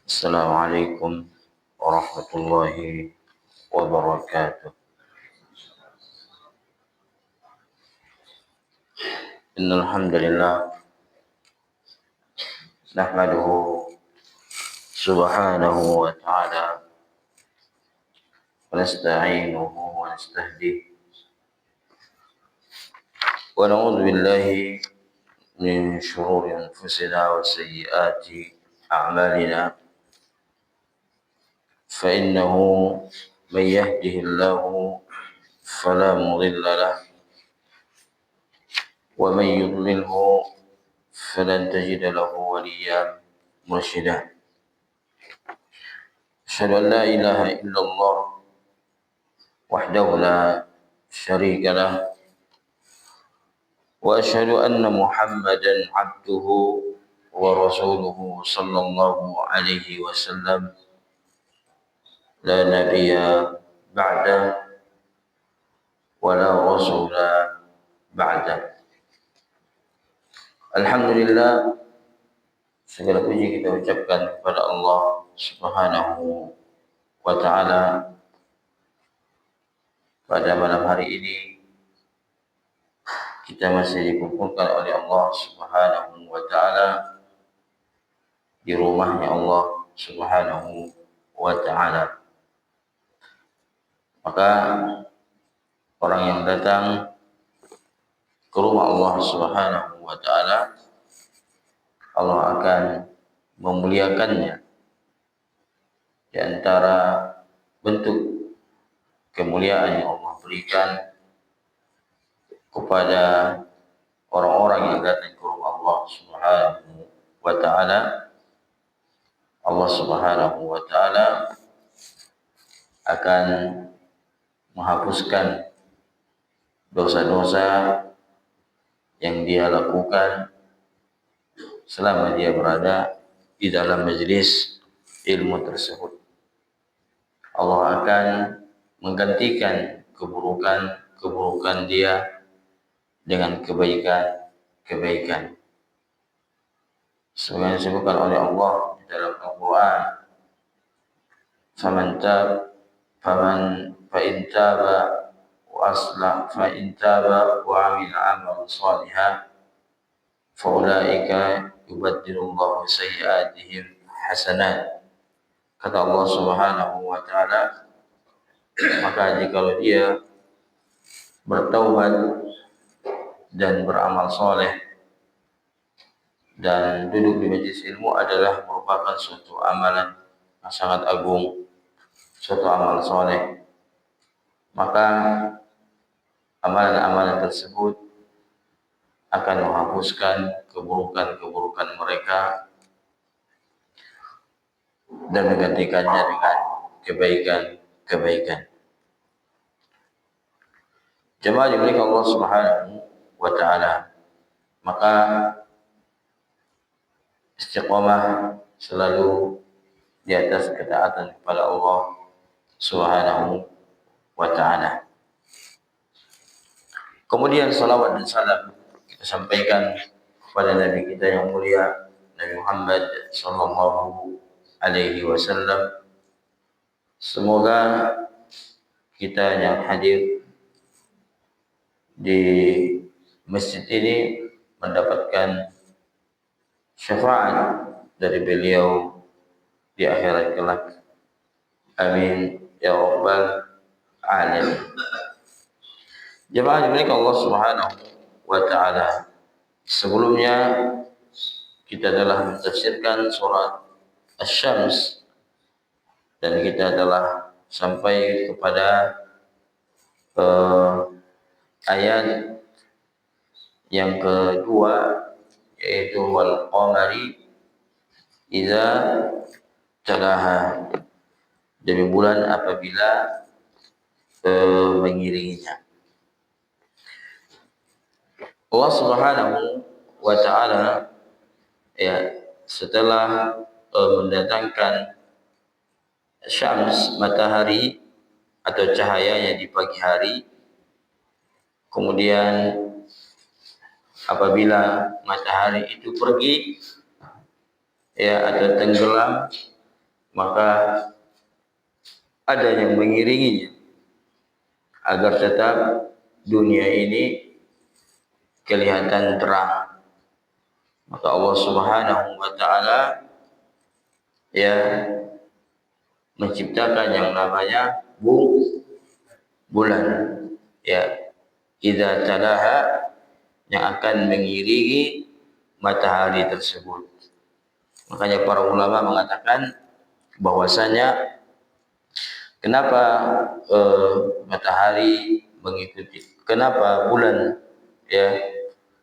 السلام عليكم ورحمة الله وبركاته. إن الحمد لله نحمده سبحانه وتعالى ونستعينه ونستهديه ونعوذ بالله من شرور أنفسنا وسيئات أعمالنا، فإنه من يهده الله فلا مضل له ومن يضلله فلن تجد له وليا مرشدا. أشهد أن لا إله إلا الله وحده لا شريك له، وأشهد أن محمدا عبده ورسوله صلى الله عليه وسلم، لا نبي بعده ولا رسول بعده. Alhamdulillah, segala puji kita ucapkan kepada Allah Subhanahu wa ta'ala. Pada malam hari ini kita masih dikumpulkan oleh Allah Subhanahu wa ta'ala di rumahnya Allah Subhanahu wa ta'ala. Maka orang yang datang ke rumah Allah Subhanahu wa ta'ala, Allah akan memuliakannya. Di antara bentuk kemuliaan yang Allah berikan kepada orang-orang yang datang ke rumah Allah Subhanahu wa ta'ala, Allah Subhanahu wa ta'ala akan menghapuskan dosa-dosa yang dia lakukan selama dia berada di dalam majelis ilmu tersebut. Allah akan menggantikan keburukan dia dengan kebaikan. Sebagaimana disebutkan oleh Allah di dalam Al-Quran, فَإِنْ تَابَ وَأَصْلَحَ فَإِنْ تَابَ وَعَمِلَ عَمَلًا صَالِحًا فَأُولَئِكَ يُبَدِّلُ اللَّهُ سَيِّئَاتِهِمْ حَسَنَاتٍ. Kata Allah Subhanahu wa ta'ala, maka jikalau dia bertaubat dan beramal soleh, dan duduk di majelis ilmu adalah merupakan suatu amalan yang sangat agung, suatu amal soleh, maka amalan-amalan tersebut akan menghapuskan keburukan-keburukan mereka dan menggantikannya dengan kebaikan. Jemaah dimuliakan Allah Subhanahu wa ta'ala, maka istiqamah selalu di atas ketaatan kepada Allah Subhanahu wa ta'ala. Kemudian salawat dan salam kita sampaikan kepada Nabi kita yang mulia, Nabi Muhammad sallallahu alaihi wasallam. Semoga kita yang hadir di masjid ini mendapatkan syafaat dari beliau di akhirat kelak. Amin ya rabbal alamin. Jemaah dimiliki Allah Subhanahu wa ta'ala, sebelumnya kita telah mentafsirkan surat Asy-Syams dan kita telah sampai kepada ayat yang kedua, yaitu wal qamari idza talaha, demi bulan apabila mengiringinya. Allah Subhanahu wa ta'ala setelah mendatangkan syams, matahari atau cahayanya di pagi hari, kemudian apabila matahari itu pergi atau tenggelam, maka ada yang mengiringinya agar tetap dunia ini kelihatan terang. Maka Allah Subhanahu wa taala ya menciptakan yang namanya bulan, ya, idza talaha, yang akan mengiringi matahari tersebut. Makanya para ulama mengatakan bahwasanya kenapa matahari mengikuti, kenapa bulan ya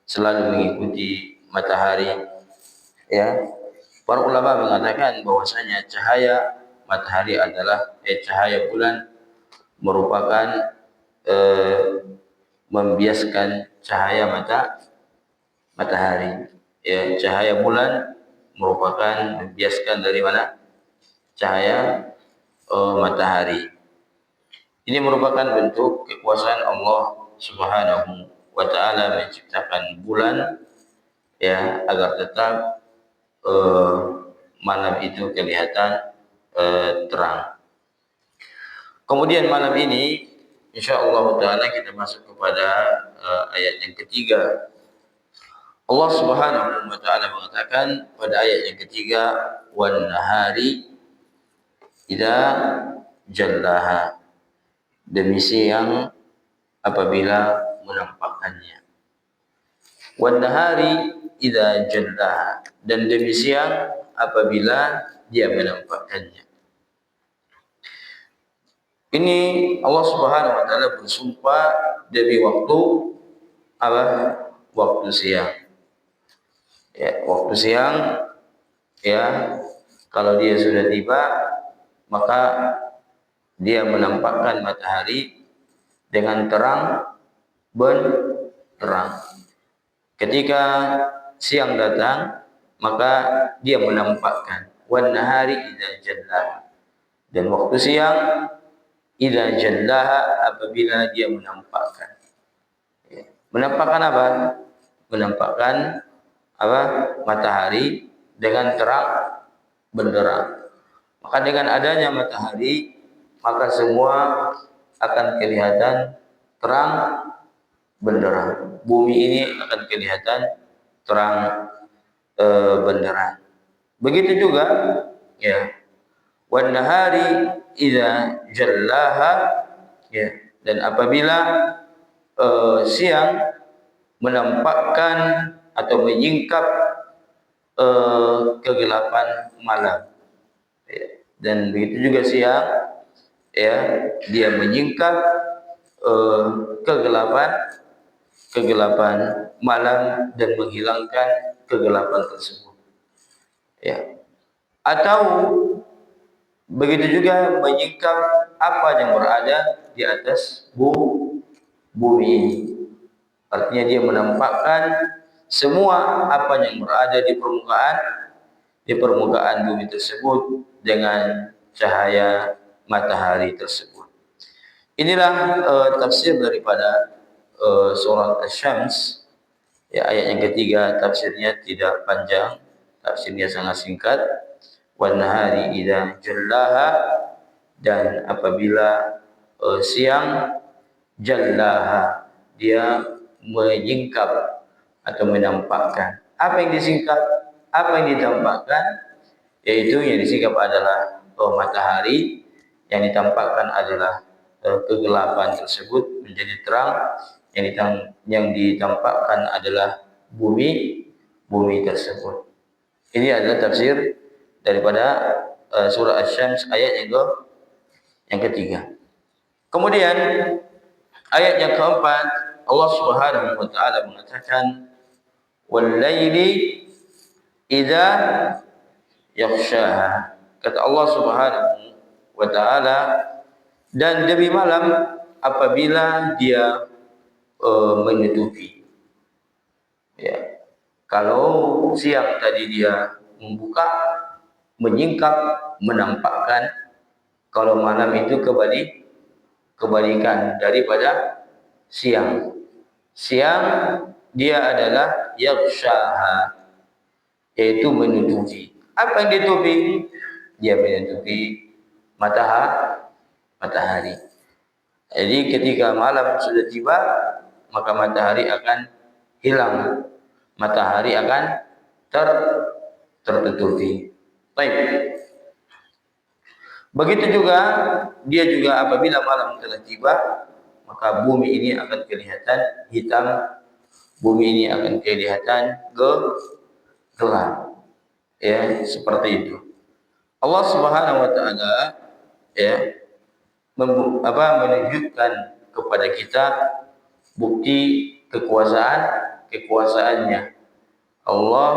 selalu mengikuti matahari, ya. Para ulama mengatakan bahwasanya cahaya matahari adalah cahaya bulan merupakan membiaskan cahaya matahari. Ya, cahaya bulan merupakan membiaskan dari mana? Cahaya matahari. Ini merupakan bentuk kekuasaan Allah Subhanahu wa taala menciptakan bulan ya agar tetap malam itu kelihatan terang. Kemudian malam ini insyaallah taala kita masuk kepada ayat yang ketiga. Allah Subhanahu wa taala mengatakan pada ayat yang ketiga, wan nahari idza jallaha, demi siang apabila menampakkannya. Wan nahari idza jallaha, dan demi siang apabila dia menampakkannya. Ini Allah Subhanahu wa taala bersumpah demi waktu apa? Waktu siang. Ya, waktu siang ya, kalau dia sudah tiba maka dia menampakkan matahari dengan terang benderang. Ketika siang datang maka dia menampakkan wan nahari idza jallaha, dan waktu siang idza jallaha, apabila dia menampakkan. Ya. Menampakkan apa? Menampakkan apa? Matahari dengan terang benderang. Maka dengan adanya matahari maka semua akan kelihatan terang benderang. Bumi ini akan kelihatan terang benderang. Begitu juga ya, wan nahari idza jallaha, ya, dan apabila siang menampakkan atau menyingkap kegelapan malam, ya. Dan begitu juga siang ya, dia menyingkap kegelapan malam dan menghilangkan kegelapan tersebut, ya. Atau begitu juga menyingkap apa yang berada di atas bumi. Artinya dia menampakkan semua apa yang berada di permukaan bumi tersebut dengan cahaya matahari tersebut. Inilah tafsir daripada surat Asy-Syams. Ya, ayat yang ketiga tafsirnya tidak panjang, tafsirnya sangat singkat. Wan nahari idza jallaha, dan apabila siang jallaha, dia menyingkap atau menampakkan. Apa yang disingkap? Apa yang ditampakkan? Yaitu yang disingkap adalah matahari, yang ditampakkan adalah kegelapan tersebut menjadi terang, yang ditampakkan adalah bumi tersebut. Ini adalah tafsir daripada surah Asy-Syams ayat yang ketiga. Kemudian ayat yang keempat, Allah Subhanahu wa taala mengatakan wal laili idza yaghshaha. Kata Allah Subhanahu wa taala, dan demi malam apabila dia menutupi. Ya. Kalau siang tadi dia membuka, menyingkap, menampakkan. Kalau malam itu kebalikan daripada siang. Siang dia adalah yaghshaha, yaitu menutupi. Apa yang ditutupi? dia menutupi matahari. Jadi ketika malam sudah tiba, maka matahari akan hilang, matahari akan tertutupi. Baik. Begitu juga dia juga apabila malam telah tiba, maka bumi ini akan kelihatan hitam, bumi ini akan kelihatan gelap. Ya, seperti itu. Allah Subhanahu wa taala ya menunjukkan kepada kita bukti kekuasaannya. Allah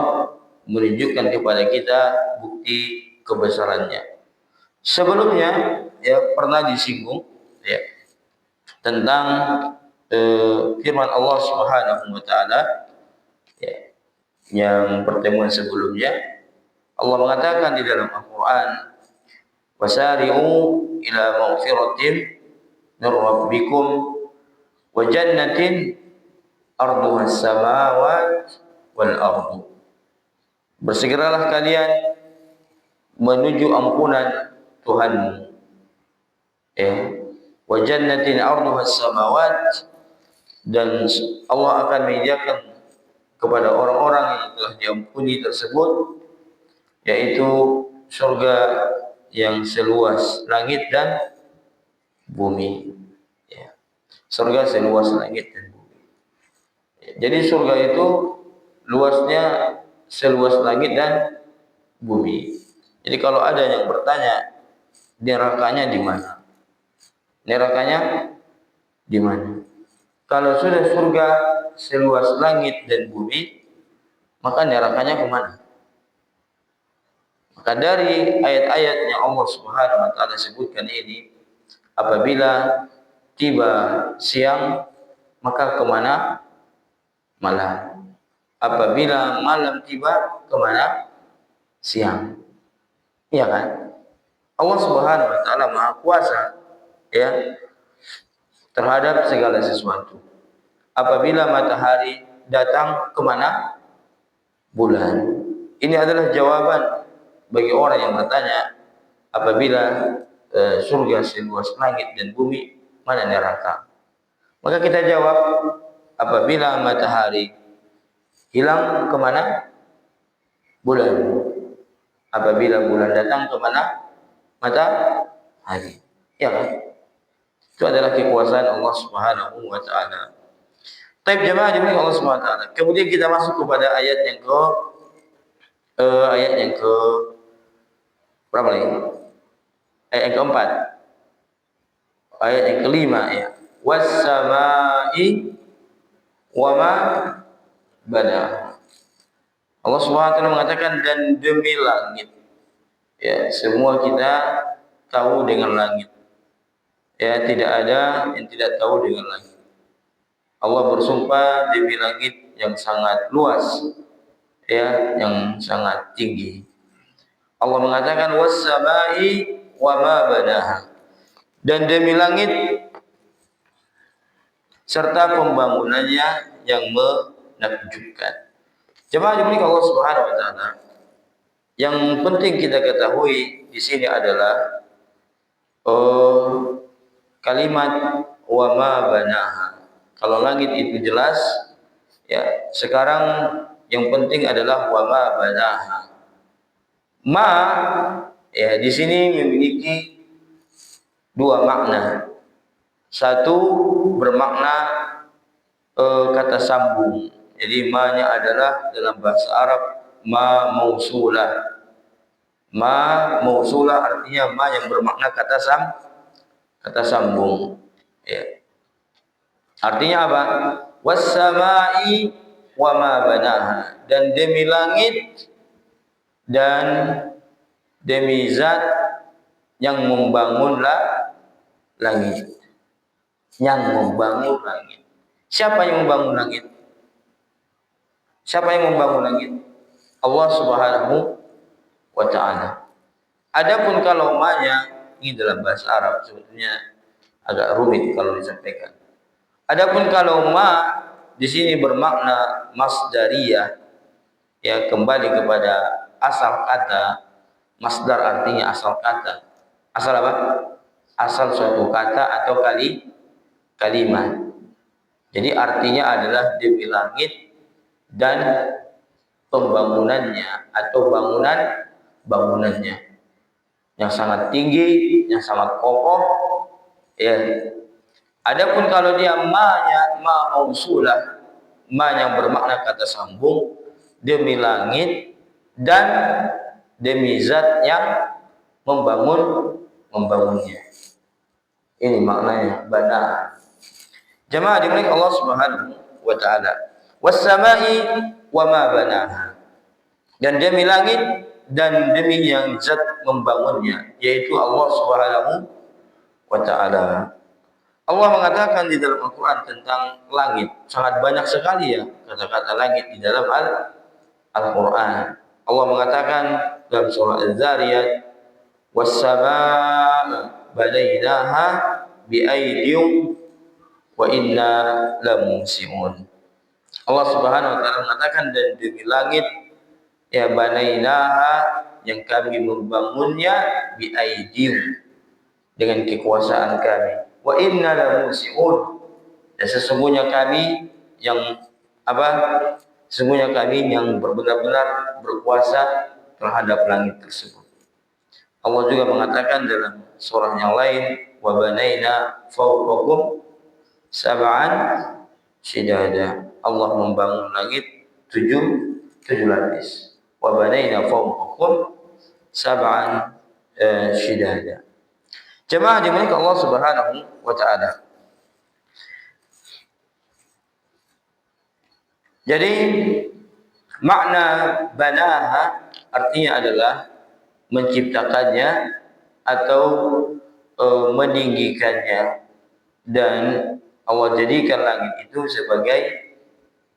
menunjukkan kepada kita bukti kebesarannya. Sebelumnya ya pernah disinggung ya tentang firman Allah Subhanahu wa taala ya, yang pertemuan sebelumnya Allah mengatakan di dalam Al-Qur'an, wasari'u ila maghfiratin min rabbikum wa jannatin arduha as-samawati wal ardu. Bersegeralah kalian menuju ampunan Tuhanmu. Wa jannatin arduha as-samawati, dan Allah akan menyediakan kepada orang-orang yang telah diampuni tersebut yaitu surga yang seluas langit dan bumi. Ya. Surga seluas langit dan bumi. Ya. Jadi surga itu luasnya seluas langit dan bumi. Jadi kalau ada yang bertanya, nerakanya di mana? Nerakanya di mana? Kalau sudah surga seluas langit dan bumi, maka nerakanya kemana? Maka dari ayat-ayat yang Allah Subhanahu wa taala sebutkan ini, apabila tiba siang, maka kemana? Malam. Apabila malam tiba, kemana? Siang. Iya kan? Allah Subhanahu wa taala Maha Kuasa ya terhadap segala sesuatu. Apabila matahari datang, kemana? Bulan. Ini adalah jawaban bagi orang yang bertanya, apabila surga seluas langit dan bumi, mana neraka? Maka kita jawab, apabila matahari hilang, kemana? Bulan. Apabila bulan datang, kemana? Matahari. Ya kan? Itu adalah kekuasaan Allah Subhanahu wa taala. Taib jemaah dimiliki Allah Subhanahu wa taala. Kemudian kita masuk kepada ayat yang ke berapa lagi? Ayat yang keempat. Ayat yang kelima ya. Was-samai wa ma banaha. Allah Subhanahu wa taala mengatakan dan demi langit. Ya, semua kita tahu dengan langit. Ya, tidak ada yang tidak tahu dengan langit. Allah bersumpah demi langit yang sangat luas, ya, yang sangat tinggi. Allah mengatakan was-samai wa ma banaha, dan demi langit serta pembangunannya yang menakjubkan. Jemaah dimiliki Allah Subhanahu wa taala, yang penting kita ketahui di sini adalah kalimat wa ma banaha. Kalau langit itu jelas, ya. Sekarang yang penting adalah wa ma banaha. Ma ya di sini memiliki dua makna. Satu bermakna kata sambung. Jadi ma-nya adalah dalam bahasa Arab ma mausulah. Ma mausulah artinya ma yang bermakna kata sambung. Ya. Artinya apa? Was-samai wa ma banaha, dan demi langit dan demi zat yang membangunlah langit. Yang membangun langit. Siapa yang membangun langit? Siapa yang membangun langit? Allah Subhanahu wa taala. Adapun kalau ma-nya ini dalam bahasa Arab sebetulnya agak rumit kalau disampaikan. Adapun kalau ma di sini bermakna masdariyah, ya, kembali kepada asal kata, Masdar artinya asal kata. Asal apa? Asal suatu kata atau kalimat. Jadi artinya adalah demi langit dan pembangunannya atau bangunannya yang sangat tinggi, yang sangat kokoh. Ya. Adapun kalau dia ma-nya ma mausulah, ma yang bermakna kata sambung, demi langit dan demi zat yang membangunnya. Ini maknanya bana. Jemaah dimulai Allah Subhanahu wa taala. Was-sama'i wa ma banaha. Dan demi langit dan demi yang zat membangunnya, yaitu Allah Subhanahu wa taala. Allah mengatakan di dalam Al-Qur'an tentang langit, sangat banyak sekali ya kata-kata langit di dalam Al-Qur'an. Allah mengatakan dalam surah Az-Zariyat, was-samaa'a banainaha bi'aidin wa inna lamusiun. Allah Subhanahu wa taala mengatakan dan demi langit ya banainaha yang kami membangunnya bi'aidin dengan kekuasaan kami. Wa inna lamusiun, dan sesungguhnya kami yang apa? Sesungguhnya kami yang benar-benar berkuasa terhadap langit tersebut. Allah juga mengatakan dalam surah yang lain, wa banaina fawqakum sab'an shidada. Allah membangun langit tujuh lapis. Wa banaina fawqakum sab'an shidada. Jemaah dimulai Allah Subhanahu wa taala. Jadi makna banaha artinya adalah menciptakannya atau meninggikannya, dan Allah jadikan langit itu sebagai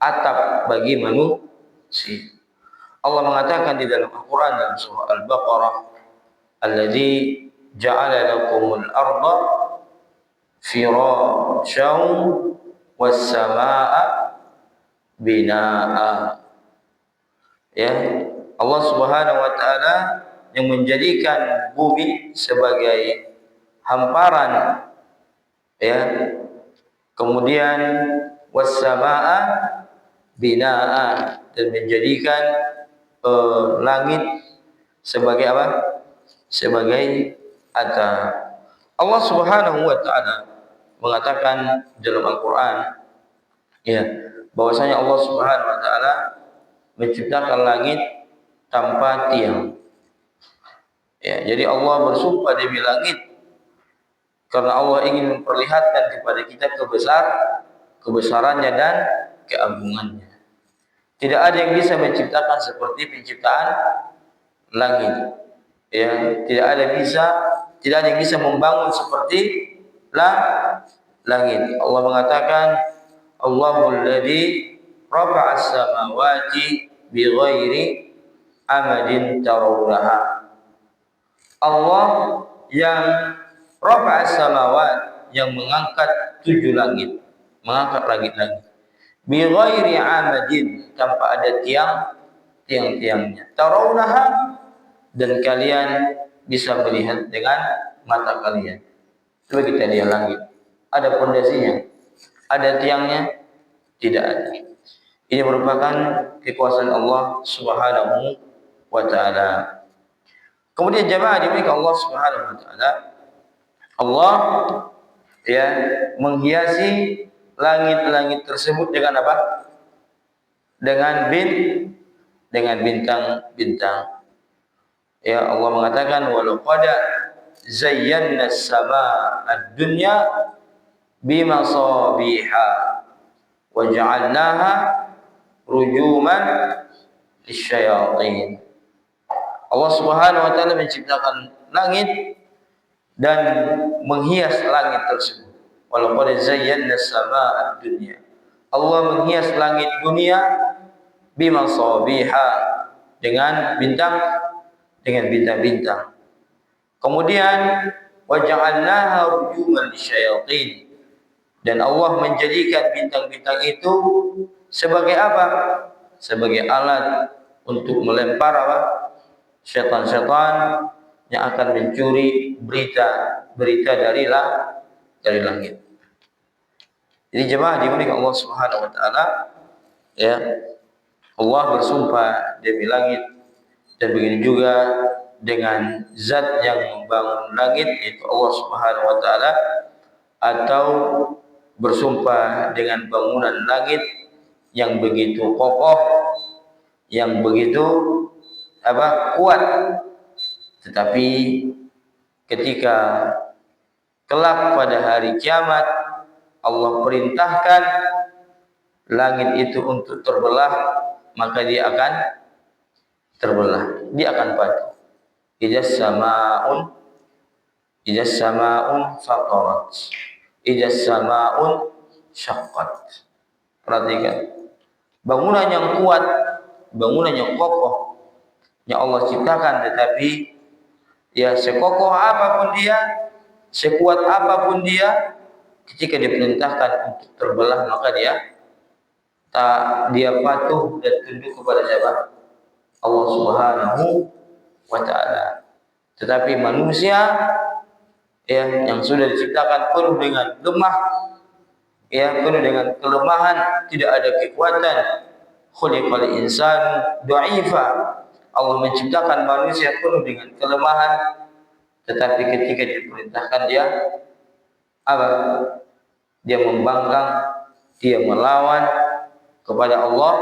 atap bagi manusia. Allah mengatakan di dalam Al-Quran dalam surah Al-Baqarah, alladzi ja'ala lakumul arda firasyan was samaa'a binaa. Ya, Allah Subhanahu wa taala yang menjadikan bumi sebagai hamparan, ya, kemudian was-samaa'a binaa, dan menjadikan langit sebagai apa? Sebagai atap. Allah Subhanahu wa taala mengatakan dalam Al-Qur'an, ya, bahwasanya Allah Subhanahu wa taala menciptakan langit tanpa tiang. Ya, jadi Allah bersumpah demi langit karena Allah ingin memperlihatkan kepada kita kebesarannya dan keagungannya. Tidak ada yang bisa menciptakan seperti penciptaan langit. Ya, tidak ada yang bisa membangun seperti langit. Allah mengatakan, Allahul ladzi rafa'as samawati bighairi amadin tarawnaha. Allah yang rafa'as samawat, yang mengangkat tujuh langit, mengangkat langit-langit. Bighairi amadin, tanpa ada tiang-tiangnya. Tarawnaha, dan kalian bisa melihat dengan mata kalian. Coba kita lihat langit. Ada pondasinya? Ada tiangnya? Tidak ada. Ini merupakan kekuasaan Allah Subhanahu wa taala. Kemudian jemaah dimiliki Allah Subhanahu wa taala, Allah ya menghiasi langit-langit tersebut dengan apa? Dengan bintang-bintang. Ya, Allah mengatakan walau qad zayyana as-samaa ad-dunya bimasabiha wa ja'alnaha rujuman lisyayatin. Allah Subhanahu wa taala menciptakan langit dan menghias langit tersebut. Walau qad zayyana as-samaa ad-dunya, Allah menghias langit dunia bimasabiha, dengan bintang-bintang. Kemudian waja'alnaha rujuman lisyayatin, dan Allah menjadikan bintang-bintang itu sebagai apa? Sebagai alat untuk melempar apa? syaitan-syaitan yang akan mencuri berita dari langit. Jadi jemaah dimuliakan Allah Subhanahu wa taala, ya. Allah bersumpah demi langit, dan begini juga dengan zat yang membangun langit, yaitu Allah Subhanahu wa taala, atau bersumpah dengan bangunan langit yang begitu kokoh, yang begitu kuat. Tetapi ketika kelak pada hari kiamat Allah perintahkan langit itu untuk terbelah, maka dia akan terbelah, dia akan patuh. Idzas samaun fatarat, idzas samaun syaqqat. Perhatikan, bangunan yang kuat, bangunan yang kokoh yang Allah ciptakan, tetapi ya sekokoh apapun dia, sekuat apapun dia, ketika diperintahkan untuk terbelah, maka dia patuh dan tunduk kepada siapa? Allah Subhanahu wa taala. Tetapi manusia yang sudah diciptakan penuh dengan lemah, penuh dengan kelemahan, tidak ada kekuatan. Khuliqal insan dha'ifa. Allah menciptakan manusia penuh dengan kelemahan, tetapi ketika diperintahkan dia dia membangkang, dia melawan kepada Allah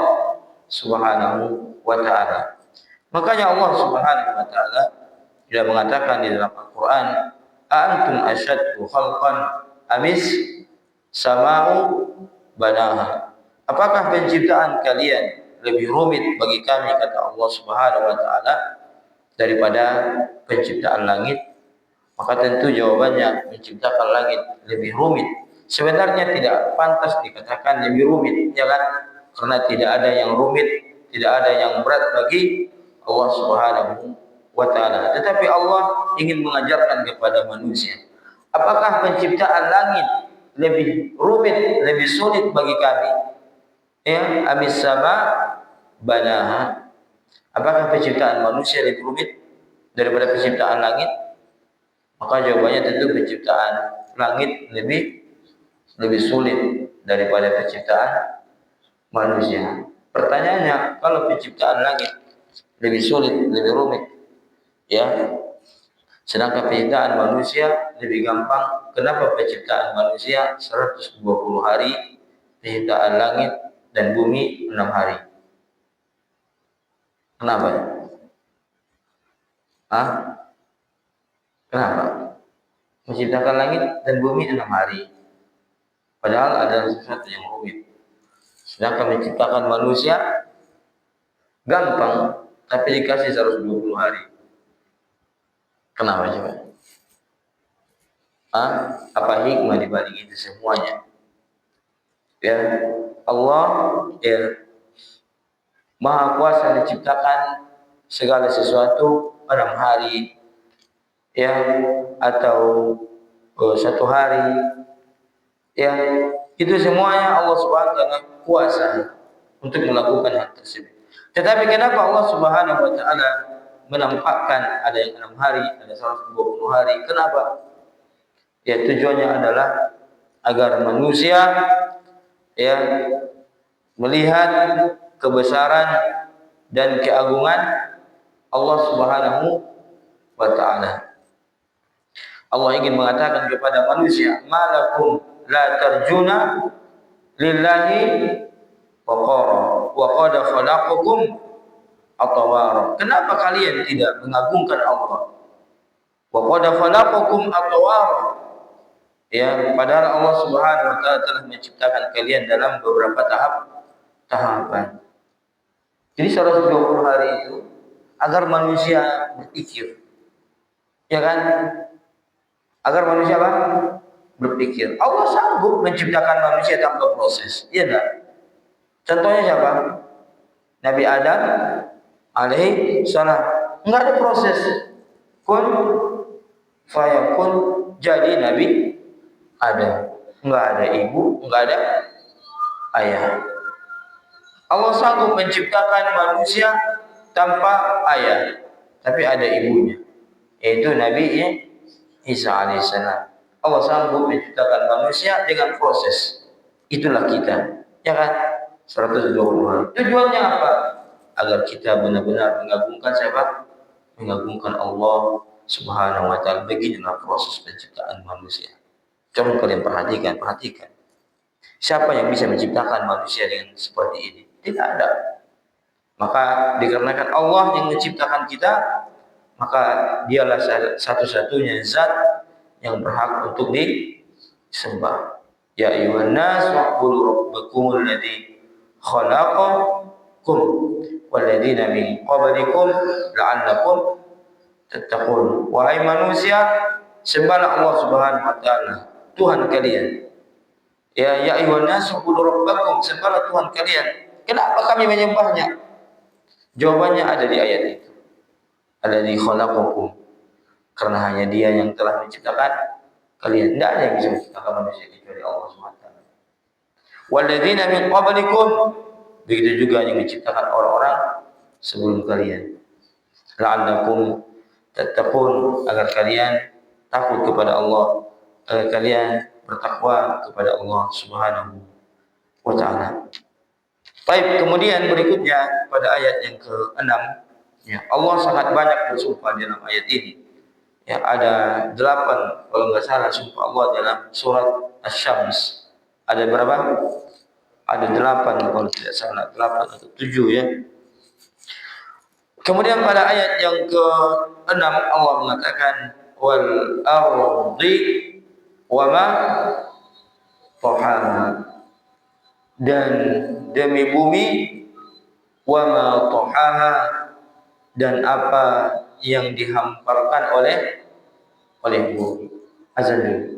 Subhanahu wa taala. Makanya Allah Subhanahu wa taala sudah mengatakan di dalam Al-Qur'an, "Antum asyaddu khalqan amis sama'u banaha." Apakah penciptaan kalian lebih rumit bagi kami, kata Allah Subhanahu wa taala, daripada penciptaan langit? Maka tentu jawabannya menciptakan langit lebih rumit. Sebenarnya tidak pantas dikatakan lebih rumit, ya kan? Karena tidak ada yang rumit, tidak ada yang berat bagi Allah Subhanahu wa taala. Tetapi Allah ingin mengajarkan kepada manusia, apakah penciptaan langit lebih rumit, lebih sulit bagi kami? Amis sama banaha. Apakah penciptaan manusia lebih rumit daripada penciptaan langit? Maka jawabannya tentu penciptaan langit lebih sulit daripada penciptaan manusia. Pertanyaannya, kalau penciptaan langit lebih sulit, lebih rumit, sedangkan penciptaan manusia lebih gampang, kenapa penciptaan manusia 120 hari, penciptaan langit dan bumi 6 hari? Kenapa? Kenapa? Menciptakan langit dan bumi 6 hari. Padahal ada sesuatu yang rumit. Sedangkan menciptakan manusia gampang, tapi dikasih 120 hari. Kenapa coba? Apa hikmah dibalik itu semuanya? Allah Maha Kuasa menciptakan segala sesuatu 6 hari, atau 1 hari, itu semuanya Allah Subhanahu wa taala kuasa untuk melakukan hal tersebut. Tetapi kenapa Allah Subhanahu wa taala menampakkan ada yang 6 hari, ada 120 hari? Kenapa? Tujuannya adalah agar manusia melihat kebesaran dan keagungan Allah Subhanahu wa taala. Allah ingin mengatakan kepada manusia, "Malakum la tarjuna lillahi waqara wa qad khalaqakum atwara." Kenapa kalian tidak mengagungkan Allah? Wa qad khalaqakum atwara. Padahal Allah Subhanahu wa taala telah menciptakan kalian dalam beberapa tahapan. Jadi 120 hari itu agar manusia berpikir. Agar manusia berpikir. Allah sanggup menciptakan manusia tanpa proses. Iya enggak? Contohnya siapa? Nabi Adam alaihi salam. Enggak ada proses. Kun fayakun, jadi Nabi Adam. Enggak ada ibu, enggak ada ayah. Allah sanggup menciptakan manusia tanpa ayah, tapi ada ibunya, yaitu Nabi Isa alaihissalam. Allah sanggup menciptakan manusia dengan proses. Itulah kita, ya kan? 120 hari. Tujuannya apa? Agar kita benar-benar mengagungkan siapa? Mengagungkan Allah Subhanahu wa taala. Beginilah proses penciptaan manusia. Coba kalian perhatikan. Siapa yang bisa menciptakan manusia dengan seperti ini? Tidak ada. Maka dikarenakan Allah yang menciptakan kita, maka dialah satu-satunya zat yang berhak untuk disembah. Ya ayyuhan nas wa'budu rabbakumul ladzi khalaqakum walladzina min qablikum la'allakum tattaqun. Wahai manusia, sembahlah Allah Subhanahu wa taala, Tuhan kalian. Ya ayyuhan nas wa'budu rabbakum, sembahlah Tuhan kalian. Kenapa kami menyembahnya? Jawabannya ada di ayat itu. Alladzi khalaqakum. Karena hanya Dia yang telah menciptakan kalian. Tidak ada yang bisa menciptakan manusia kecuali Allah SWT. Walladzina min qablikum. Begitu juga yang menciptakan orang-orang sebelum kalian. La'allakum tattaqun, agar kalian takut kepada Allah, agar kalian bertakwa kepada Allah Subhanahu wa taala. Baik, kemudian berikutnya pada ayat yang ke-6, ya, Allah sangat banyak bersumpah dalam ayat ini. Ya, ada 8 kalau nggak salah sumpah Allah dalam surat Asy-Syams. Ada berapa? Ada 8 kalau tidak salah, 8 atau 7 ya. Kemudian pada ayat yang ke-6 Allah mengatakan wal ardi wa ma tahaha, dan demi bumi, wa ma tahaha, dan apa yang dihamparkan oleh bumi. Azan dulu.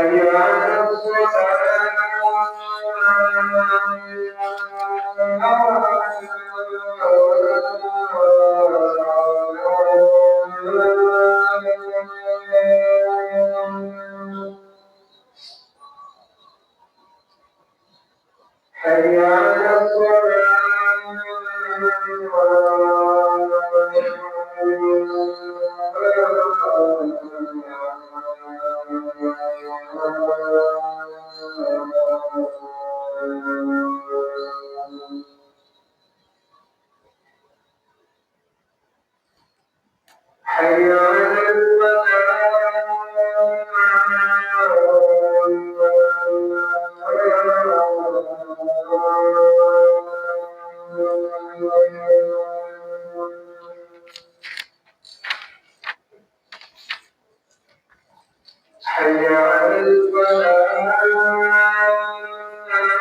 حي على حي على حي على حي على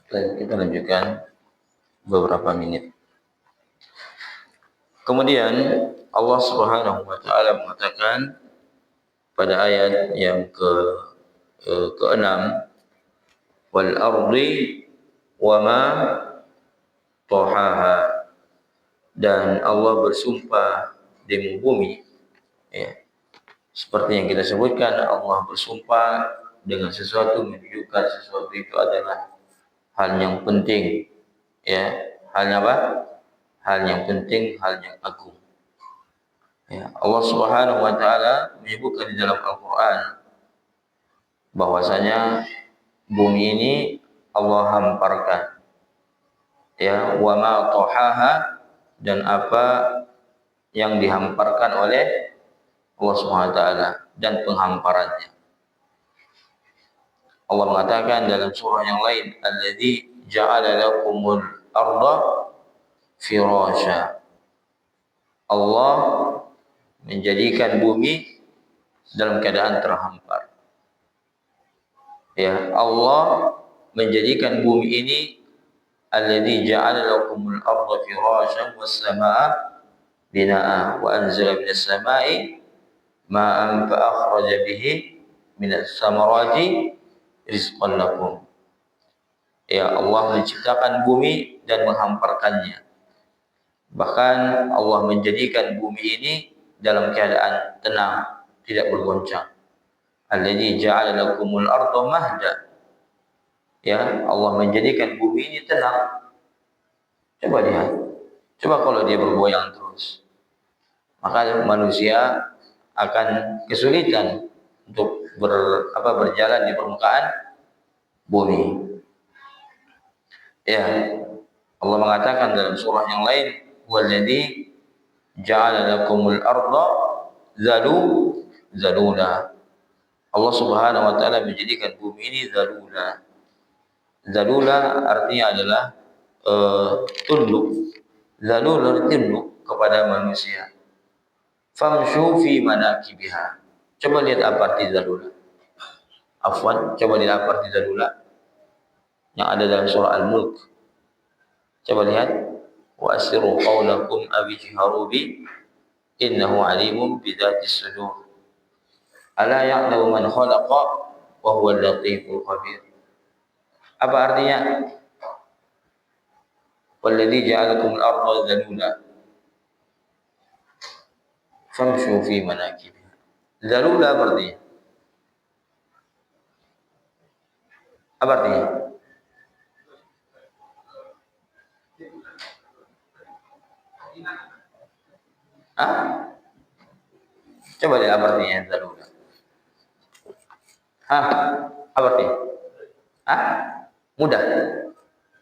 Kita lanjutkan beberapa menit. Kemudian Allah Subhanahu wa taala mengatakan pada ayat yang ke-6, wal ardi wa ma tahaha, dan Allah bersumpah demi bumi, ya. Seperti yang kita sebutkan, Allah bersumpah dengan sesuatu menunjukkan sesuatu itu adalah hal yang penting, ya. Halnya apa? Hal yang penting, hal yang agung. Ya, Allah Subhanahu wa taala menyebutkan di dalam Al-Qur'an bahwasanya bumi ini Allah hamparkan. Ya, wa ma tahaha, dan apa yang dihamparkan oleh Allah Subhanahu wa taala dan penghamparannya. Allah mengatakan dalam surah yang lain, alladzi ja'ala lakumul arda firasya. Allah menjadikan bumi dalam keadaan terhampar. Ya, Allah menjadikan bumi ini, alladzi ja'ala lakumul arda firasyan was samaa'a binaa'a wa anzala minas samaa'i ma'an fa akhraja bihi minas samarati rizqan lakum. Ya, Allah menciptakan bumi dan menghamparkannya. Bahkan Allah menjadikan bumi ini dalam keadaan tenang, tidak bergoncang. Alladzi ja'ala lakumul arda mahda. Ya, Allah menjadikan bumi ini tenang. Coba lihat. Coba kalau dia bergoyang terus, maka manusia akan kesulitan untuk berjalan di permukaan bumi. Ya, Allah mengatakan dalam surah yang lain, walladzi ja'ala lakumul arda zalula. Allah Subhanahu wa taala menjadikan bumi ini zalula. Zalula artinya adalah tunduk. Zalula tunduk kepada manusia. Famshu fi manakibiha. Coba lihat apa arti zalula. Afwan, coba lihat apa arti zalula yang ada dalam surah Al-Mulk. Coba lihat, wa asirru qawlakum aw ijharu bi innahu alimun bidzatis sudur. Ala ya'lamu man khalaqa wa huwal latiful khabir. Apa artinya? Walladzi ja'alakumul arda dzalula famshu fi manakibiha. Dzalula berarti apa artinya? Hah? Coba lihat apa artinya dzalula. Hah? Apa artinya? Hah? Mudah.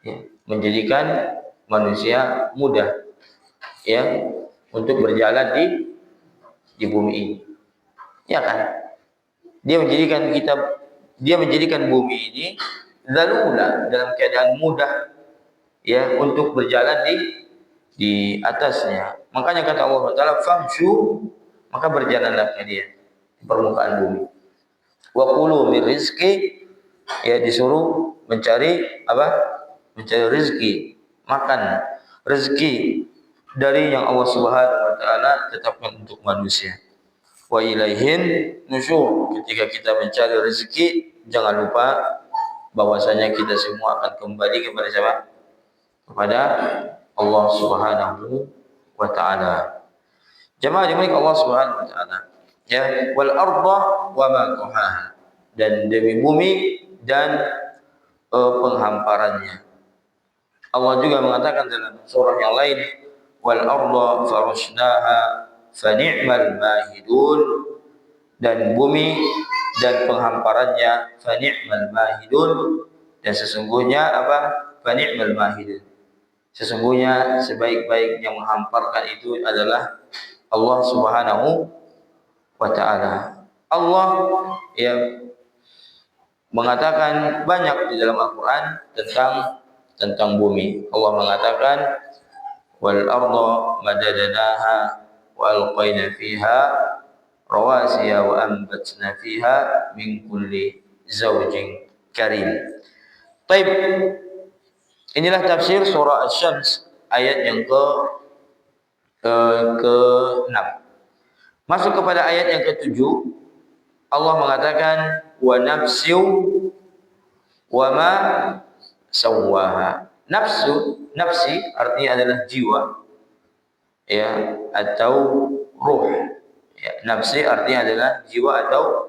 Ya, menjadikan manusia mudah ya untuk berjalan di bumi ini. Ya kan? Dia menjadikan bumi ini dzalula, dalam keadaan mudah ya untuk berjalan di atasnya. Makanya kata Allah Taala famshu, maka berjalanlah kalian di permukaan bumi. Wa kulu min rizqi, ya disuruh mencari apa? Mencari rezeki, makan rezeki dari yang Allah Subhanahu wa taala tetapkan untuk manusia. Wa ilaihin nusyur, ketika kita mencari rezeki jangan lupa bahwasanya kita semua akan kembali kepada siapa? Kepada Allah Subhanahu wa taala. Jemaah dimiliki Allah Subhanahu wa taala. Ya, wal arda wa ma tuhaha, dan demi bumi dan penghamparannya. Allah juga mengatakan dalam surah yang lain, wal arda farashnaha fa ni'mal mahidun, dan bumi dan penghamparannya fa ni'mal mahidun, dan sesungguhnya apa? Fa ni'mal mahidun. Sesungguhnya sebaik-baik yang menghamparkan itu adalah Allah Subhanahu wa taala. Allah yang mengatakan banyak di dalam Al-Qur'an tentang bumi. Allah mengatakan wal arda madadnaha wa alqaina fiha rawasiya wa anbatna fiha min kulli zawjin karim. Baik. Inilah tafsir surah Asy-Syams ayat yang ke-6. Masuk kepada ayat yang ke-7, Allah mengatakan wa nafsiu wa ma sawwaha. Nafsi artinya adalah jiwa, ya, atau ruh. Ya, nafsi artinya adalah jiwa atau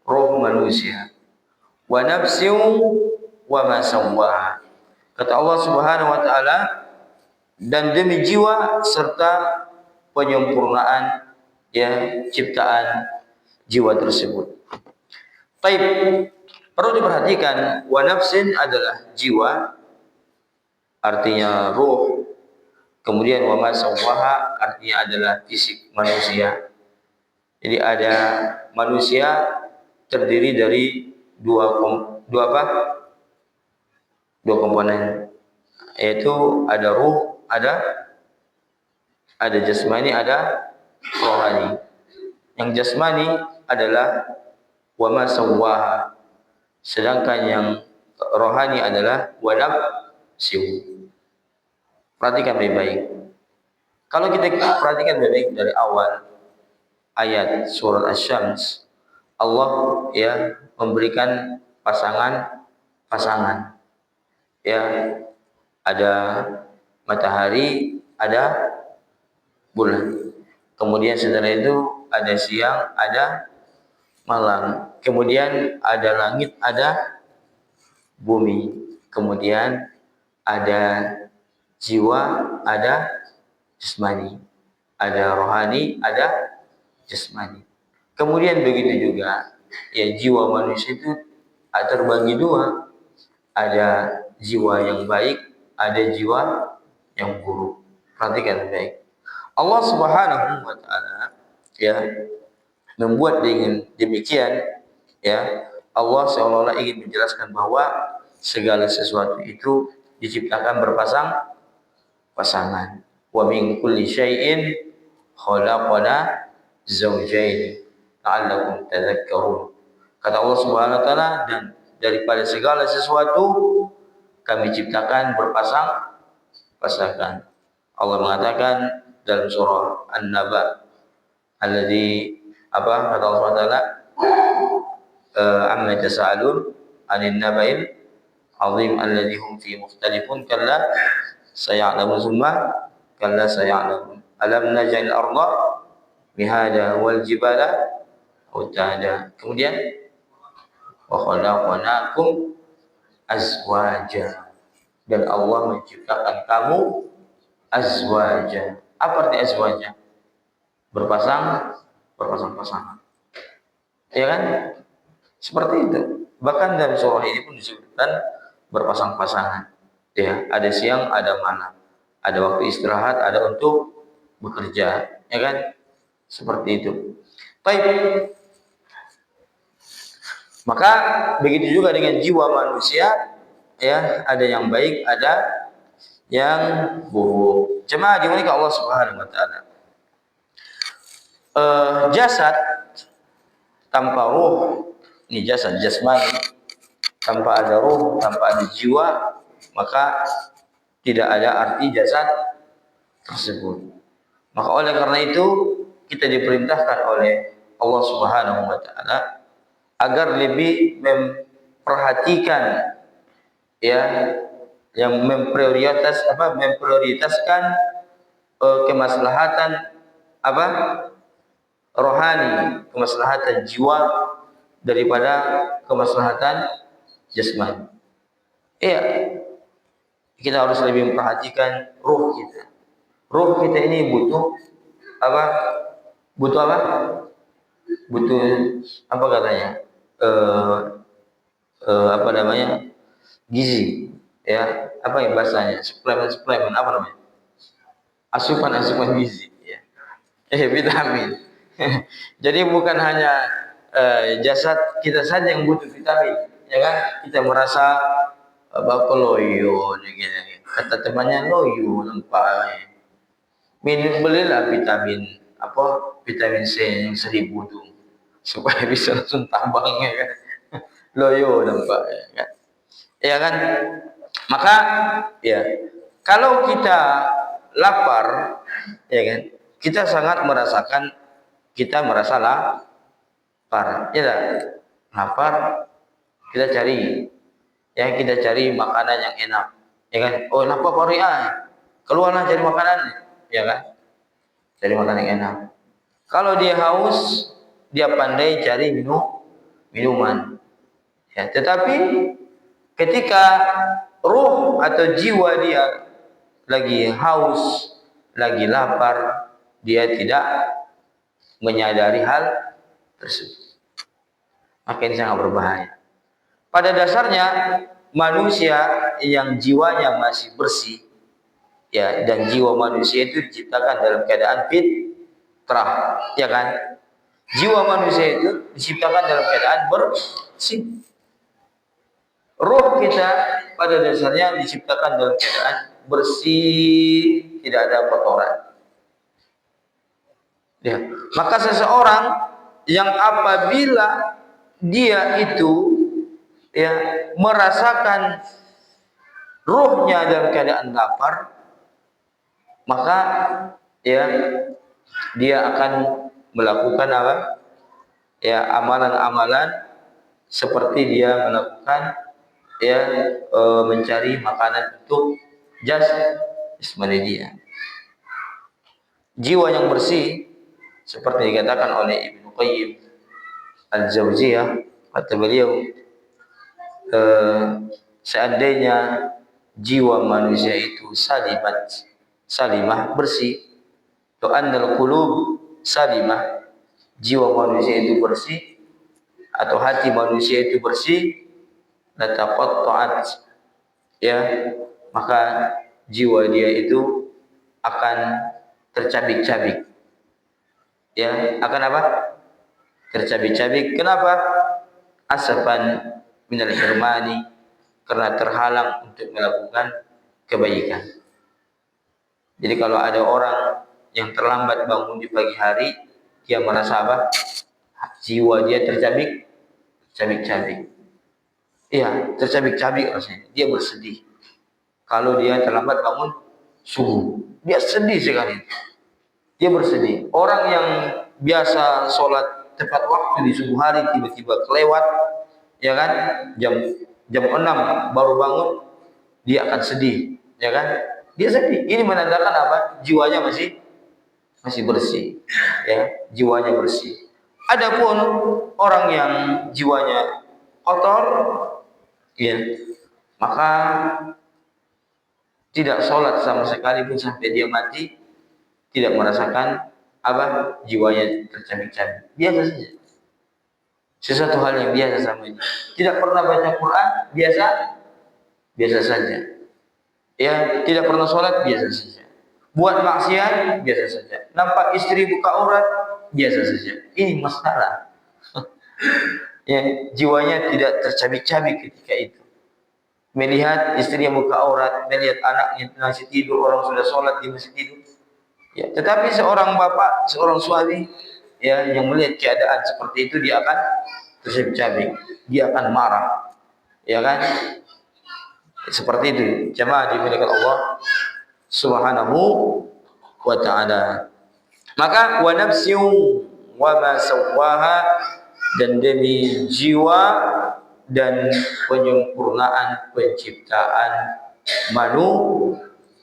ruh manusia. Wa nafsiu wa ma sawwaha. Kata Allah Subhanahu wa taala, dan demi jiwa serta penyempurnaan ya ciptaan jiwa tersebut. Baik, perlu diperhatikan wa nafsin adalah jiwa, artinya ruh. Kemudian wa ma sawwaha artinya adalah fisik manusia. Jadi ada manusia terdiri dari dua komponen, yaitu ada ruh, ada jasmani, ada rohani. Yang jasmani adalah wa ma sawwaha, sedangkan yang rohani adalah wa nafsiu. Perhatikan baik-baik. Kalau kita perhatikan baik-baik dari awal ayat surat Asy-Syams, Allah ya memberikan pasangan. Ya, ada matahari, ada bulan. Kemudian setelah itu ada siang, ada malam. Kemudian ada langit, ada bumi. Kemudian ada jiwa, ada jasmani. Ada rohani, ada jasmani. Kemudian begitu juga ya, jiwa manusia itu terbagi dua. Ada jiwa yang baik, ada jiwa yang buruk. Perhatikan baik. Allah Subhanahu wa taala ya membuat dengan demikian ya, Allah seolah-olah ingin menjelaskan bahwa segala sesuatu itu diciptakan pasangan. Wa min kulli syai'in khalaqna zawjayn la'allakum tadhakkarun. Kata Allah Subhanahu wa taala, dan daripada segala sesuatu kami ciptakan pasangan. Allah mengatakan dalam surah An-Naba, alladzi apa kata Allah Subhanahu wa taala, amma tasaalun 'anil naba'il 'azim alladzi hum fi mukhtalifun kalla sayalamun summa kalla sayalamun. Alam naj'al arda mihada wal jibala autada. Kemudian wa khalaqnakum azwaja, dan Allah menciptakan kamu azwaja. Apa arti azwaja? Berpasang-pasangan. Ya kan? Seperti itu. Bahkan dalam surah ini pun disebutkan berpasang-pasangan. Ya, ada siang, ada malam. Ada waktu istirahat, ada untuk bekerja, ya kan? Seperti itu. Baik. Maka begitu juga dengan jiwa manusia, ya, ada yang baik, ada yang buruk. Jemaah dimuliakan Allah Subhanahu wa taala. Jasad tanpa ruh, ini jasad jasmani, tanpa ada ruh, tanpa ada jiwa, maka tidak ada arti jasad tersebut. Maka oleh karena itu kita diperintahkan oleh Allah Subhanahu wa taala agar lebih memperhatikan, ya, yang memprioritaskan kemaslahatan rohani, kemaslahatan jiwa daripada kemaslahatan jasmani. Iya, kita harus lebih memperhatikan ruh kita. Ruh kita ini butuh apa? Butuh apa? Butuh apa katanya? Apa namanya? Gizi, ya. Apa yang bahasanya? Suplemen apa namanya? Asupan gizi, ya. Vitamin. Jadi bukan hanya jasad kita saja yang butuh vitamin, ya kan? Kita merasa bakal loyo, gitu. Kata temannya loyo nampak. Belilah vitamin C yang 1000 tuh supaya bisa langsung tambang, ya kan? Loyo nampak, ya kan? Ya kan? Maka ya, kalau kita lapar, ya kan? Kita sangat merasakan, kita merasa lapar, ya kan? Lapar, kita cari, ya, kita cari makanan yang enak, ya kan? Oh, lapar pariah, keluarlah cari makanan, ya kan? Cari makanan yang enak. Kalau dia haus, dia pandai cari minuman. Ya, tetapi ketika ruh atau jiwa dia lagi haus, lagi lapar, dia tidak menyadari hal tersebut. Maka ini sangat berbahaya. Pada dasarnya manusia yang jiwanya masih bersih, ya, dan jiwa manusia itu diciptakan dalam keadaan fitrah, ya kan? Jiwa manusia itu diciptakan dalam keadaan bersih. Ruh kita pada dasarnya diciptakan dalam keadaan bersih, tidak ada kotoran. Ya. Maka seseorang yang apabila dia itu, ya, merasakan ruhnya dalam keadaan lapar, maka ya dia akan melakukan apa? Ya, amalan-amalan seperti dia melakukan, ya, mencari makanan untuk jasmani dia. Jiwa yang bersih seperti dikatakan oleh Ibnu Qayyim Al-Jauziyah, kata beliau, seandainya jiwa manusia itu salimah bersih, to annal qulub salimah, jiwa manusia itu bersih atau hati manusia itu bersih, lataqatta'at, ya, maka jiwa dia itu akan tercabik-cabik, ya, akan apa? Tercabik-cabik. Kenapa? Asapan minal hirmani, karena terhalang untuk melakukan kebaikan. Jadi kalau ada orang yang terlambat bangun di pagi hari, dia merasa apa? Jiwa dia tercabik-cabik. Iya, tercabik-cabik rasanya. Dia bersedih. Kalau dia terlambat bangun subuh, dia sedih sekali. Dia bersedih. Orang yang biasa sholat tepat waktu di subuh hari tiba-tiba kelewat, ya kan? Jam 6 baru bangun, dia akan sedih, ya kan? dia sepi. Ini menandakan apa? Jiwanya masih bersih, ya, jiwanya bersih. Adapun orang yang jiwanya kotor, ya, maka tidak sholat sama sekali pun sampai dia mati, tidak merasakan apa, jiwanya tercabik-cabik, biasa saja, sesuatu hal yang biasa sama ini. Tidak pernah baca Quran, biasa saja, ya, tidak pernah sholat, biasa saja, buat maksiat, biasa saja, nampak istri buka aurat, biasa saja. Ini masalah. Ya, jiwanya tidak tercabik-cabik ketika itu. Melihat istri yang buka aurat, melihat anaknya masih tidur, orang sudah sholat dia masih tidur. Ya, tetapi seorang bapak, seorang suami, ya, yang melihat keadaan seperti itu, dia akan tercabik-cabik, dia akan marah, ya kan? Seperti itu. Jemaah dimuliakan Allah Subhanahu wa ta'ala. Maka wa nafsin wa ma sawwaha, dan demi jiwa dan penyempurnaan penciptaan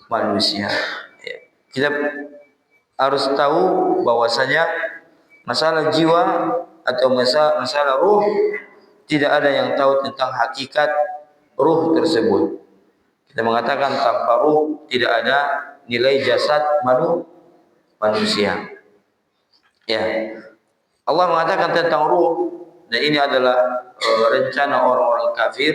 manusia. Ya. Kita harus tahu bahwasanya masalah jiwa atau masalah ruh, tidak ada yang tahu tentang hakikat ruh tersebut. Kita mengatakan tanpa ruh tidak ada nilai jasad manusia. Ya. Allah mengatakan tentang ruh, dan ini adalah rencana orang-orang kafir.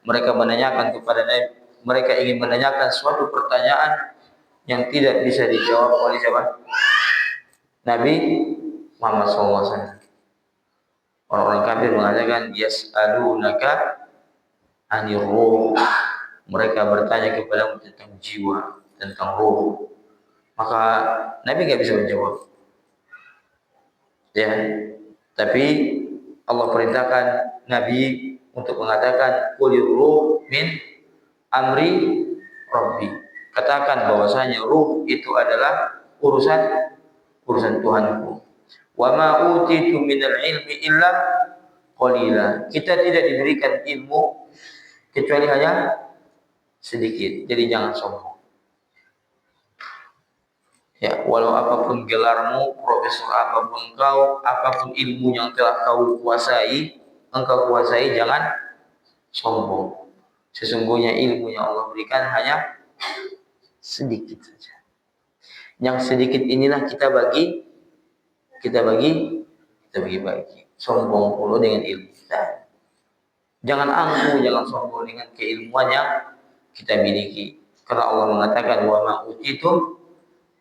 Mereka menanyakan kepada Nabi, mereka ingin menanyakan suatu pertanyaan yang tidak bisa dijawab oleh siapa? Nabi Muhammad SAW. Orang-orang kafir mengatakan yas'alunaka anir ruh. Mereka bertanya kepadamu tentang jiwa, tentang ruh. Maka Nabi nggak bisa menjawab. Ya, tapi Allah perintahkan Nabi untuk mengatakan qulir ruh min amri rabbi. Katakan bahwasanya ruh itu adalah urusan Tuhanku. Wa ma utitu minal ilmi illa qalila. Kita tidak diberikan ilmu kecuali hanya sedikit. Jadi jangan sombong. Ya, walau apapun gelarmu, profesor apapun kau, apapun ilmu yang telah kau kuasai, engkau kuasai, jangan sombong. Sesungguhnya ilmu yang Allah berikan hanya sedikit saja. Yang sedikit inilah kita bagi. Sombong pula dengan ilmu kita. Jangan angkuh, jangan sombong dengan keilmuan yang kita miliki. Karena Allah mengatakan wa ma utitum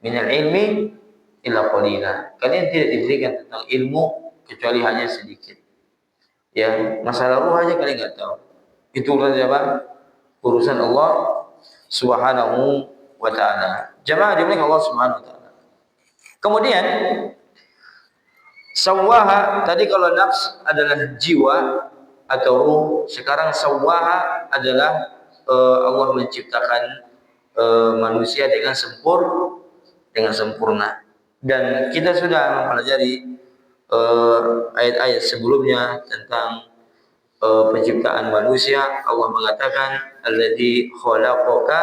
minal ilmi illa qalila. Kalian tidak diberikan tentang ilmu kecuali hanya sedikit. Ya, masalah ruh aja kalian enggak tahu. Itu urusan siapa? Urusan Allah Subhanahu wa ta'ala. Jemaah dimiliki Allah Subhanahu wa ta'ala. Kemudian sawwaha, tadi kalau nafs adalah jiwa atau ruh, sekarang sawwaha adalah Allah menciptakan manusia dengan sempurna. Dan kita sudah mempelajari ayat-ayat sebelumnya tentang penciptaan manusia. Allah mengatakan alladzi khalaqaka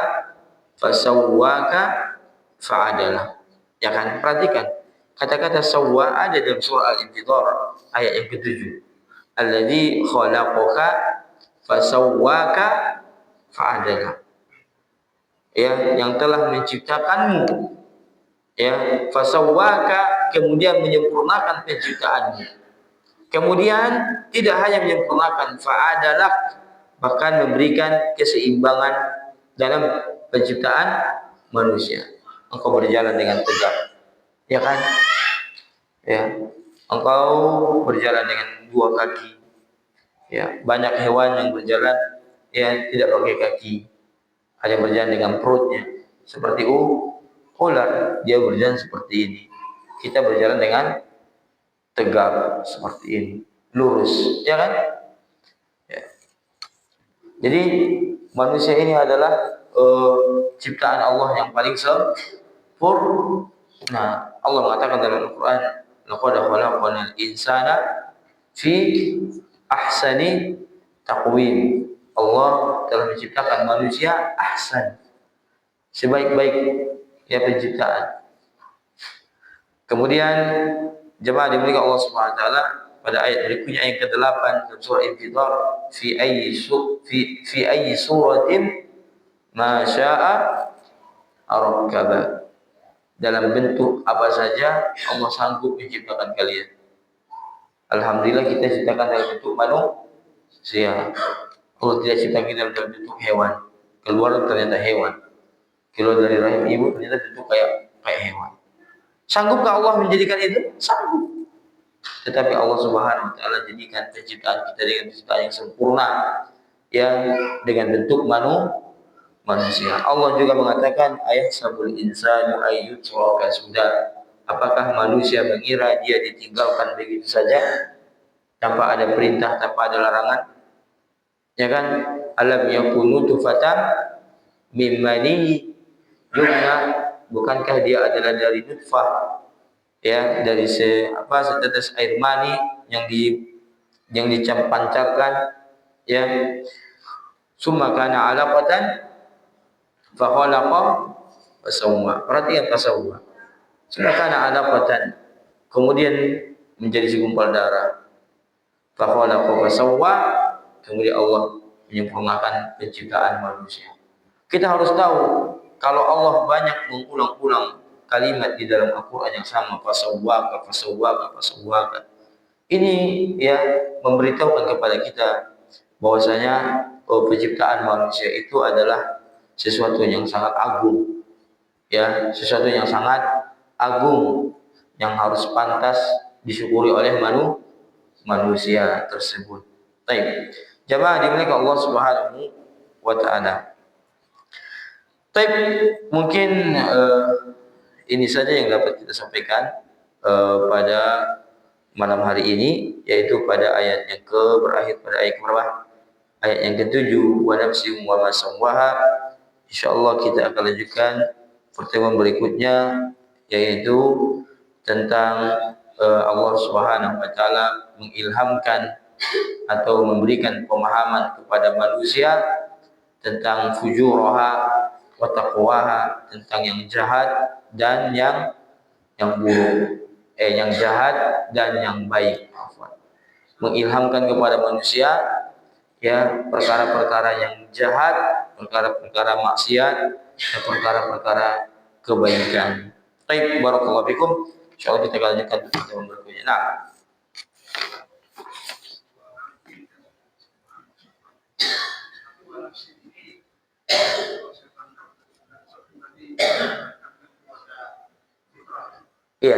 fasawwaka fa'adala. Ya kan? Perhatikan kata-kata sawwa ada dalam surah Al-Infitar ayat yang ke-7. Alladzi khalaqaka fasawwaka fa'adala. Ya, yang telah menciptakanmu, ya, fasawwaka, kemudian menyempurnakan penciptaanmu. Kemudian tidak hanya menyempurnakan, fa'adalak, bahkan memberikan keseimbangan dalam penciptaan manusia. Engkau berjalan dengan tegak, ya kan? Ya, engkau berjalan dengan dua kaki. Ya, banyak hewan yang berjalan ya tidak pakai kaki. Ada yang berjalan dengan perutnya, seperti ular, dia berjalan seperti ini. Kita berjalan dengan tegak seperti ini, lurus, ya kan? Ya. Jadi manusia ini adalah ciptaan Allah yang paling sempurna. Allah mengatakan dalam Al-Quran, laqad khalaqnal insana fi ahsani taqwim. Allah telah menciptakan manusia ahsan, sebaik-baik ya penciptaan. Kemudian jemaah dimiliki Allah Subhanahu wa taala pada ayat berikutnya yang ke-8 dalam surah Al-Infitar, fi ayyi suratin ma syaa arakkaba. Dalam bentuk apa saja Allah sanggup menciptakan kalian. Alhamdulillah kita ciptakan dalam bentuk manusia. Allah tidak ciptakan kita dalam bentuk hewan. Keluar ternyata hewan. Keluar dari rahim ibu ternyata bentuk kayak hewan. Sanggupkah Allah menjadikan itu? Sanggup. Tetapi Allah Subhanahu wa taala jadikan penciptaan kita dengan penciptaan yang sempurna, yang dengan bentuk manusia. Allah juga mengatakan ayahsabul insanu ayyutraka sudah. Apakah manusia mengira dia ditinggalkan begitu saja tanpa ada perintah, tanpa ada larangan? Ya kan? Alam yakunu tufatan mim mani yumna, bukankah dia adalah dari nutfah, ya, dari setetes air mani yang dipancarkan, ya, summa kana alaqatan fa khalaqa fasawwa. Perhatikan fasawwa. Summa kana alaqatan, kemudian menjadi segumpal darah. Fa khalaqa fasawwa, kemudian Allah menyempurnakan penciptaan manusia. Kita harus tahu kalau Allah banyak mengulang-ulang kalimat di dalam Al-Quran yang sama, fasawwaka, fasawwaka, fasawwaka. Ini ya memberitahukan kepada kita bahwasanya penciptaan manusia itu adalah sesuatu yang sangat agung, ya, sesuatu yang sangat agung yang harus pantas disyukuri oleh manusia tersebut. Baik, jamaah dimiliki Allah Subhanahu wa taala. Baik, mungkin ini saja yang dapat kita sampaikan pada malam hari ini, yaitu pada ayat yang berakhir pada ayat berapa? Ayat yang ke-7, wa nafsin wa ma sawwaha. Insyaallah kita akan lanjutkan pertemuan berikutnya, yaitu tentang Allah Subhanahu wa taala mengilhamkan atau memberikan pemahaman kepada manusia tentang fujuraha wa taqwaha, tentang yang jahat dan yang buruk, yang jahat dan yang baik. Mengilhamkan kepada manusia ya perkara-perkara yang jahat, perkara-perkara maksiat, dan perkara-perkara kebaikan. Baik, barakallahu fikum. Insyaallah kita akan lanjutkan pertemuan berikutnya. Nah, iya.